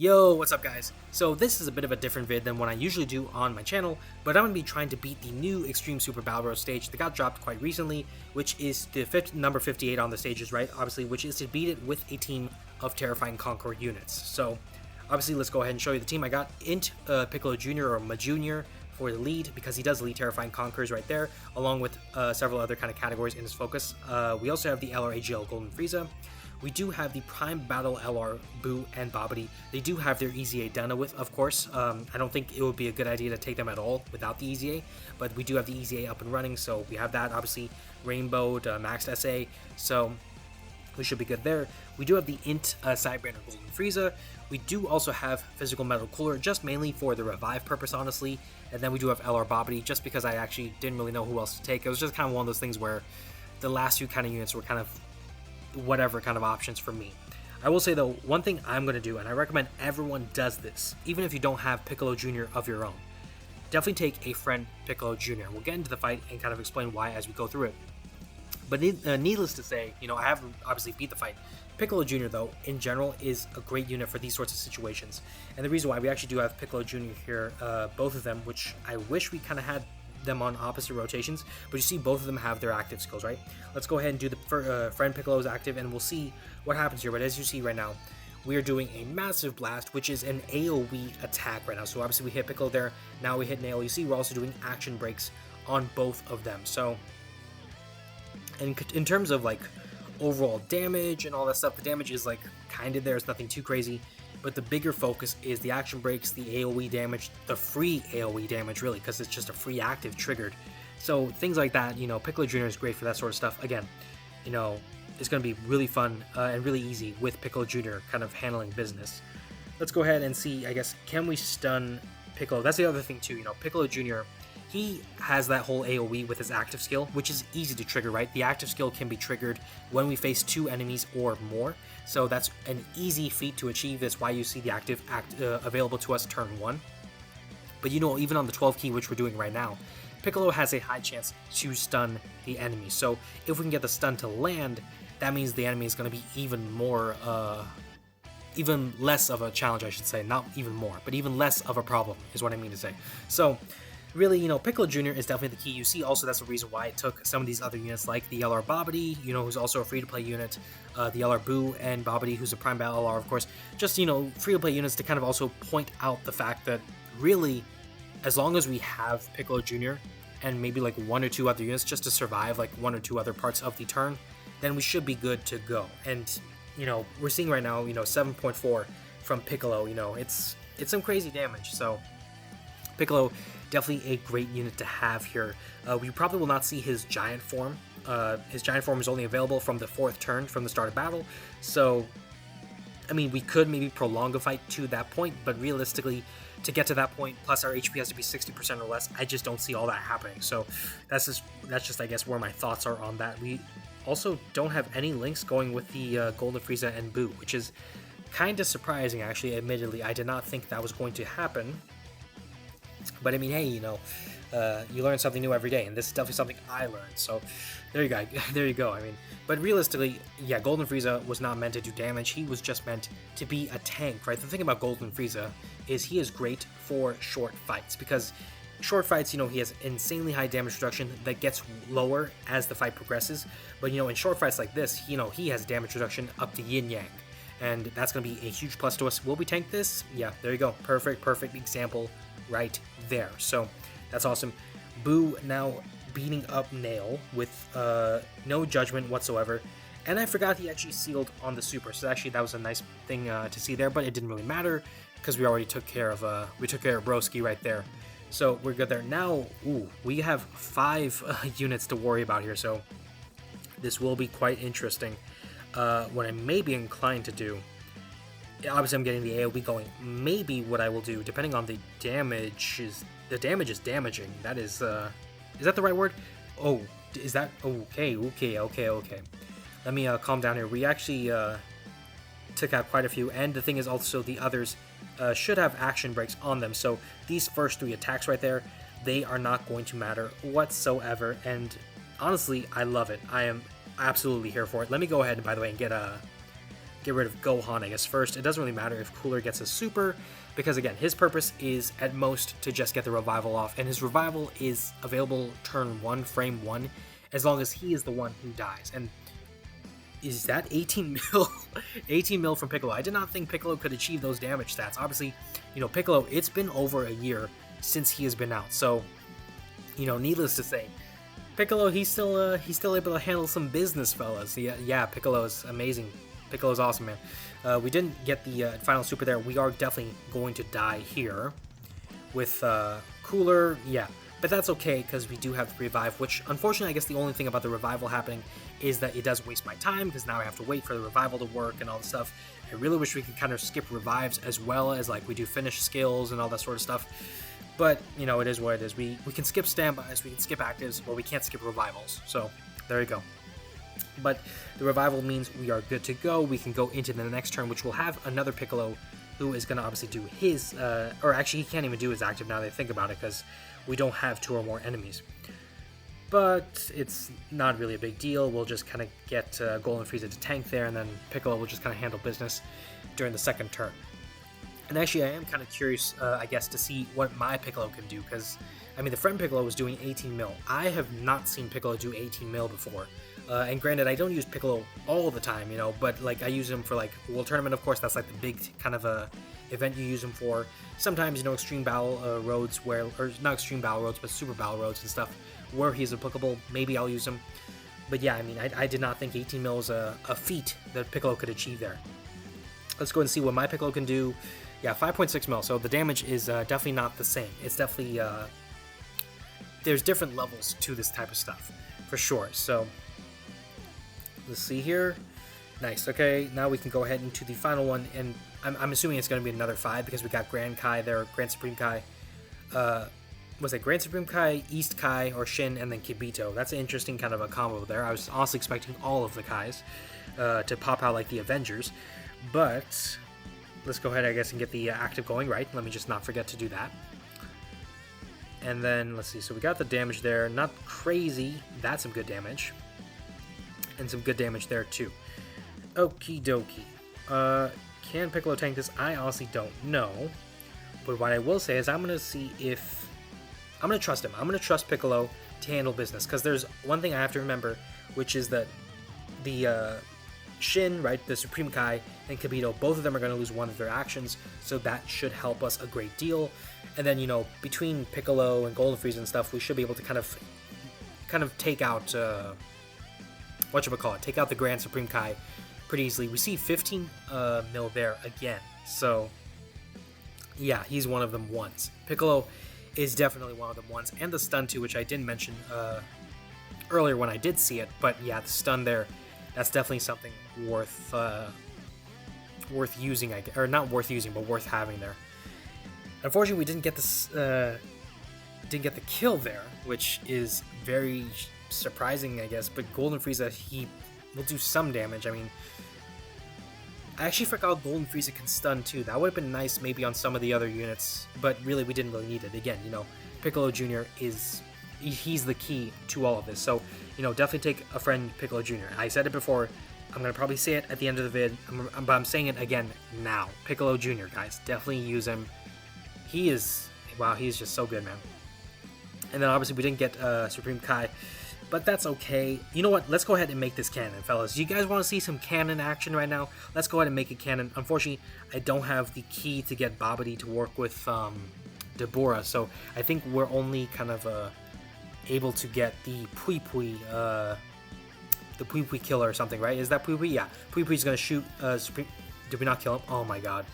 Yo, what's up guys? So this is a bit of a different vid than what I usually do on my channel, but I'm going to be trying to beat the new Extreme Super Battle Royale stage that got dropped quite recently, which is the number 58 on the stages, right? Obviously, which is to beat it with a team of terrifying Conqueror units. So obviously, let's go ahead and show you the team. I got Int Piccolo Jr. or Ma Jr. for the lead, because he does lead terrifying Conquerors right there, along with several other kind of categories in his focus. We also have the LR AGL Golden Frieza. We do have the Prime Battle LR Boo and Bobbity. They do have their EZA done with, of course. I don't think it would be a good idea to take them at all without the EZA, but we do have the EZA up and running, so we have that. Obviously, Rainbowed, maxed SA, so we should be good there. We do have the Int Sidebrander Golden Frieza. We do also have Physical Metal Cooler, just mainly for the revive purpose, honestly. And then we do have LR Bobbity, just because I actually didn't really know who else to take. It was just kind of one of those things where the last few kind of units were kind of whatever kind of options for me. I will say though, one thing I'm going to do, and I recommend everyone does this, even if you don't have Piccolo Jr. of your own, definitely take a friend Piccolo Jr. We'll get into the fight and kind of explain why as we go through it. But needless to say, I haven't obviously beat the fight. Piccolo Jr. though, in general, is a great unit for these sorts of situations. And the reason why we actually do have Piccolo Jr. here, both of them, which I wish we kind of had them on opposite rotations, but you see both of them have their active skills, right? Let's go ahead and do the friend Piccolo's active, and we'll see what happens here. But as you see right now, we are doing a massive blast, which is an AoE attack right now. So obviously we hit Piccolo there, now we hit Nail. You see we're also doing action breaks on both of them. So in terms of like overall damage and all that stuff, the damage is like kind of there, it's nothing too crazy. But the bigger focus is the action breaks, the AoE damage, the free AoE damage, really, because it's just a free active triggered. So things like that, Piccolo Jr. is great for that sort of stuff. Again, it's going to be really fun and really easy with Piccolo Jr. kind of handling business. Let's go ahead and see, I guess, can we stun Piccolo? That's the other thing too, Piccolo Jr., he has that whole AoE with his active skill, which is easy to trigger, right? The active skill can be triggered when we face 2 enemies or more, so that's an easy feat to achieve. That's why you see the active available to us turn 1. But even on the 12 key, which we're doing right now, Piccolo has a high chance to stun the enemy. So if we can get the stun to land, that means the enemy is going to be even less of a challenge, I should say. Not even more, but even less of a problem is what I mean to say. So really, Piccolo Jr. is definitely the key. You see also that's the reason why I took some of these other units like the LR Bobbity, who's also a free-to-play unit, the LR Boo and Bobbity, who's a Prime Battle LR, of course. Just, free-to-play units to kind of also point out the fact that really, as long as we have Piccolo Jr. and maybe like 1 or 2 other units just to survive like 1 or 2 other parts of the turn, then we should be good to go. And, we're seeing right now, 7.4 from Piccolo, it's some crazy damage. So Piccolo, definitely a great unit to have here. We probably will not see his giant form. His giant form is only available from the 4th turn from the start of battle. So, I mean, we could maybe prolong a fight to that point, but realistically, to get to that point, plus our HP has to be 60% or less, I just don't see all that happening. So that's just I guess, where my thoughts are on that. We also don't have any links going with the Golden Frieza and Boo, which is kind of surprising, actually, admittedly. I did not think that was going to happen. But I mean, hey, you learn something new every day, and this is definitely something I learned. So there you go. There you go. I mean, but realistically, yeah, Golden Frieza was not meant to do damage. He was just meant to be a tank, right? The thing about Golden Frieza is he is great for short fights, because short fights, he has insanely high damage reduction that gets lower as the fight progresses. But in short fights like this, he has damage reduction up to yin yang, and that's going to be a huge plus to us. Will we tank this? Yeah, there you go. Perfect example right there. So that's awesome. Boo now beating up Nail with no judgment whatsoever, and I forgot he actually sealed on the super, so actually that was a nice thing to see there, but it didn't really matter because we already took care of Broski right there. So we're good there. Now we have 5 units to worry about here, so this will be quite interesting. What I may be inclined to do, obviously I'm getting the AoE going. Maybe what I will do, depending on the damage, is damaging. That is that the right word? Oh, is that okay? Let me calm down here. We actually took out quite a few, and the thing is also the others should have action breaks on them. So these first 3 attacks right there, they are not going to matter whatsoever. And honestly, I love it. I am absolutely here for it. Let me go ahead and, by the way, and get get rid of Gohan, I guess, first. It doesn't really matter if Cooler gets a super, because again, his purpose is at most to just get the revival off, and his revival is available turn 1, frame 1, as long as he is the one who dies. And is that 18 mil? 18 mil from Piccolo. I did not think Piccolo could achieve those damage stats. Obviously, Piccolo, it's been over a year since he has been out, so, needless to say, Piccolo, he's still able to handle some business, fellas. Yeah, Piccolo's amazing. Piccolo's awesome, man. We didn't get the final super there. We are definitely going to die here with Cooler. Yeah, but that's okay because we do have the revive, which unfortunately, I guess the only thing about the revival happening is that it does waste my time because now I have to wait for the revival to work and all this stuff. I really wish we could kind of skip revives as well as like we do finish skills and all that sort of stuff. But, it is what it is. We can skip standbys, we can skip actives, or we can't skip revivals. So, there you go. But the revival means we are good to go. We can go into the next turn, which will have another Piccolo who is going to obviously do his, or actually he can't even do his active now that I think about it, because we don't have 2 or more enemies. But it's not really a big deal. We'll just kind of get Golden Frieza to tank there, and then Piccolo will just kind of handle business during the second turn. And actually, I am kind of curious, I guess, to see what my Piccolo can do, because, the friend Piccolo was doing 18 mil. I have not seen Piccolo do 18 mil before. And granted, I don't use Piccolo all the time, but, like, I use him for, like, World Tournament, of course. That's, like, the big kind of event you use him for. Sometimes, Extreme Battle Roads or not Extreme Battle Roads, but Super Battle Roads and stuff, where he's applicable. Maybe I'll use him. But, yeah, I did not think 18 mil is a feat that Piccolo could achieve there. Let's go and see what my Piccolo can do. Yeah, 5.6 mil, so the damage is definitely not the same. It's definitely, there's different levels to this type of stuff, for sure. So, let's see here. Nice, okay, now we can go ahead into the final one, and I'm assuming it's going to be another 5, because we got Grand Kai there, Grand Supreme Kai. Was it Grand Supreme Kai, East Kai, or Shin, and then Kibito? That's an interesting kind of a combo there. I was honestly expecting all of the Kais to pop out like the Avengers, but let's go ahead, I guess, and get the active going, right? Let me just not forget to do that. And then, let's see, so we got the damage there. Not crazy. That's some good damage. And some good damage there, too. Okie dokie. Can Piccolo tank this? I honestly don't know. But what I will say is I'm going to see if... I'm going to trust him. I'm going to trust Piccolo to handle business. Because there's one thing I have to remember, which is that the... Shin, right, the Supreme Kai, and Kibito, both of them are going to lose one of their actions, so that should help us a great deal. And then, between Piccolo and Golden Frieza and stuff, we should be able to kind of take out, take out the Grand Supreme Kai pretty easily. We see 15 mil there again, so yeah, he's one of them once. Piccolo is definitely one of them once, and the stun too, which I didn't mention earlier when I did see it, but yeah, the stun there, that's definitely something worth using, or not worth using, but worth having there. Unfortunately, we didn't get this, didn't get the kill there, which is very surprising, I guess. But Golden Frieza, he will do some damage. I actually forgot Golden Frieza can stun too. That would have been nice, maybe on some of the other units, but really, we didn't really need it. Again, Piccolo Jr. he's the key to all of this. So, definitely take a friend Piccolo Jr. I said it before. I'm going to probably say it at the end of the vid, but I'm saying it again now. Piccolo Jr., guys. Definitely use him. He is... Wow, he's just so good, man. And then, obviously, we didn't get Supreme Kai, but that's okay. You know what? Let's go ahead and make this canon, fellas. You guys want to see some canon action right now? Let's go ahead and make it canon. Unfortunately, I don't have the key to get Babidi to work with Deborah, so I think we're only kind of... able to get the Pui Pui killer or something, right? Is that Pui Pui? Yeah. Pui Pui's gonna shoot Supreme... Did we not kill him? Oh my god.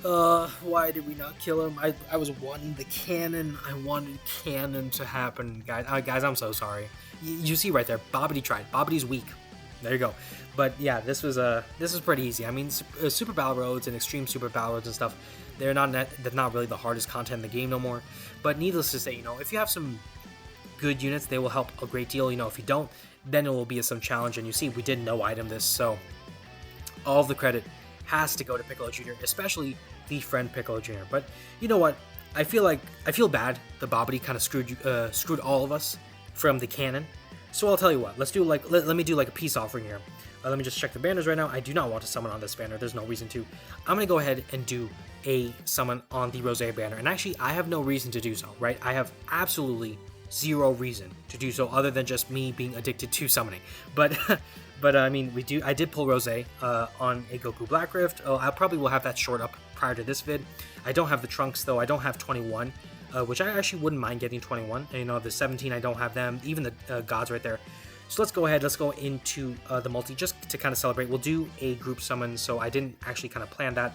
Why did we not kill him? I was wanting the cannon. I wanted cannon to happen, guys. Guys, I'm so sorry. You see right there, Babidi tried. Babidi's weak. There you go. But yeah, this was pretty easy. Super Battle Roads and Extreme Super Battle Roads and stuff, they're not really the hardest content in the game no more. But needless to say, if you have some good units, they will help a great deal. If you don't, then it will be some challenge. And you see, we did no item this, so all of the credit has to go to Piccolo Jr., especially the friend Piccolo Jr. But you know what? I feel bad. The Babidi kind of screwed all of us from the canon. So I'll tell you what. Let's do let me do like a peace offering here. Let me just check the banners right now. I do not want to summon on this banner. There's no reason to. I'm going to go ahead and do a summon on the Rose banner. And actually, I have no reason to do so, right? I have absolutely zero reason to do so other than just me being addicted to summoning. But I mean, I did pull Rose on a Goku Black Rift. Oh, I probably will have that short up prior to this vid. I don't have the Trunks though. I don't have 21, which I actually wouldn't mind getting 21. And, you know, the 17, I don't have them. Even the gods right there. So let's go ahead. Let's go into the multi just to kind of celebrate. We'll do a group summon. So I didn't actually kind of plan that.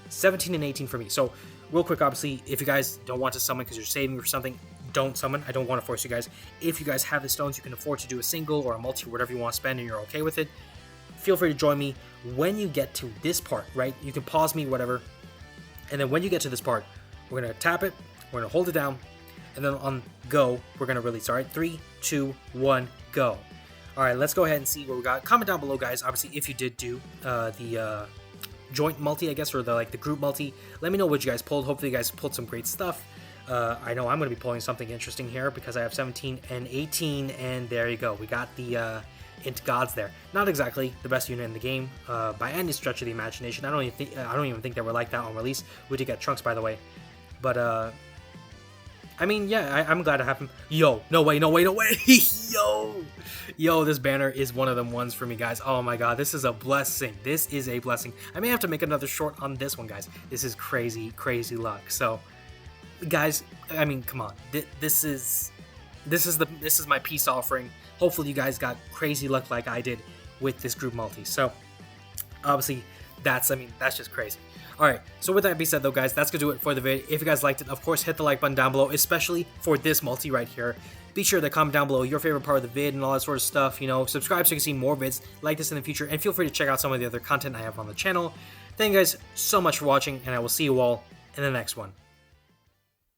17 and 18 for me. So real quick, obviously, if you guys don't want to summon because you're saving for something, don't summon. I don't want to force you guys. If you guys have the stones, you can afford to do a single or a multi, whatever you want to spend, and you're okay with it, feel free to join me. When you get to this part, right, you can pause me, whatever, and then when you get to this part, we're going to tap it, we're going to hold it down, and then on go, we're going to release. All right, 3, 2, 1, go. All right, let's go ahead and see what we got. Comment down below, guys, obviously, if you did do the joint multi, I guess, or the group multi. Let me know what you guys pulled. Hopefully you guys pulled some great stuff. I know I'm going to be pulling something interesting here because I have 17 and 18, and there you go. We got the Int Gods there. Not exactly the best unit in the game by any stretch of the imagination. I don't even think they were like that on release. We did get Trunks, by the way, but I mean, yeah, I'm glad to have him. Yo, no way, yo, this banner is one of them ones for me, guys. Oh my god, this is a blessing. This is a blessing. I may have to make another short on this one, guys. This is crazy luck. So, guys, I mean, come on. This is my peace offering. Hopefully, you guys got crazy luck like I did with this group multi. So, obviously, that's just crazy. Alright, so with that being said though, guys, that's going to do it for the video. If you guys liked it, of course, hit the like button down below, especially for this multi right here. Be sure to comment down below your favorite part of the vid and all that sort of stuff, you know. Subscribe so you can see more vids like this in the future, and feel free to check out some of the other content I have on the channel. Thank you guys so much for watching, and I will see you all in the next one.